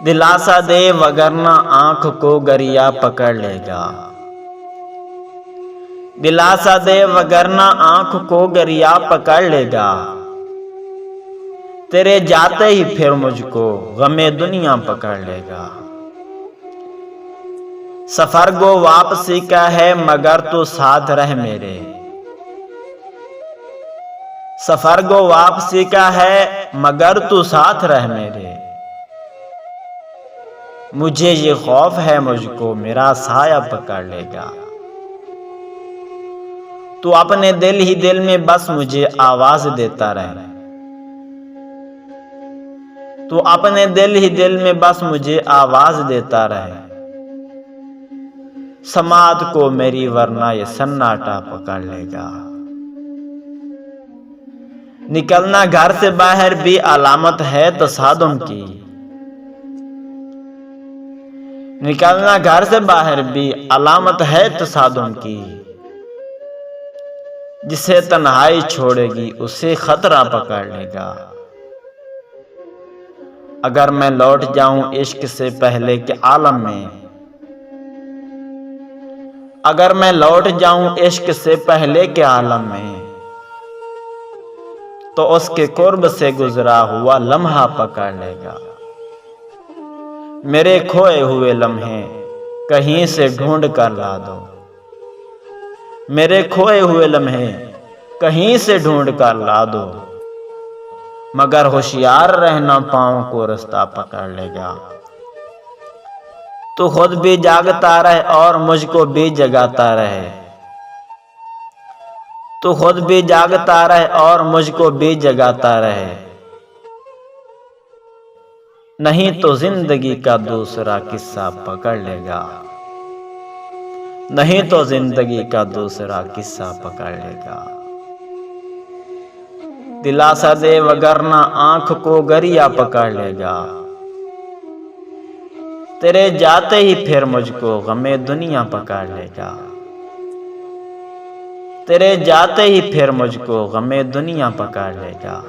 दिलासा दे वगरना आंख को गरिया पकड़ लेगा। दिलासा दे वगरना आंख को गरिया पकड़ लेगा। तेरे जाते ही फिर मुझको गमे दुनिया पकड़ लेगा। सफर गो वापसी का है मगर तू साथ रह मेरे। सफर गो वापसी का है मगर तू साथ रह मेरे। मुझे ये खौफ है मुझको मेरा साया पकड़ लेगा। तू अपने दिल ही दिल में बस मुझे आवाज देता रहे। तू अपने दिल ही दिल में बस मुझे आवाज देता रहे। समात को मेरी वरना ये सन्नाटा पकड़ लेगा। निकलना घर से बाहर भी अलामत है तसादुम की। निकलना घर से बाहर भी अलामत है तसादुम की। जिसे तन्हाई छोड़ेगी उसे खतरा पकड़ लेगा। अगर मैं लौट जाऊं इश्क से पहले के आलम में। अगर मैं लौट जाऊं इश्क से पहले के आलम में तो उसके कुर्ब से गुजरा हुआ लम्हा पकड़ लेगा। मेरे खोए हुए लम्हे कहीं से ढूंढ कर ला दो। मेरे खोए हुए लम्हे कहीं से ढूंढ कर ला दो। मगर होशियार रहना पाँव को रास्ता पकड़ लेगा। तू खुद भी जागता रहे और मुझको भी जगाता रहे। तू खुद भी जागता रहे और मुझको भी जगाता रहे। नहीं तो जिंदगी का दूसरा किस्सा पकड़ लेगा। नहीं तो जिंदगी का दूसरा किस्सा पकड़ लेगा। दिलासा दे वगरना आंख को गरिया पकड़ लेगा। तेरे जाते ही फिर मुझको गमे दुनिया पकड़ लेगा। तेरे जाते ही फिर मुझको गमे दुनिया पकड़ लेगा।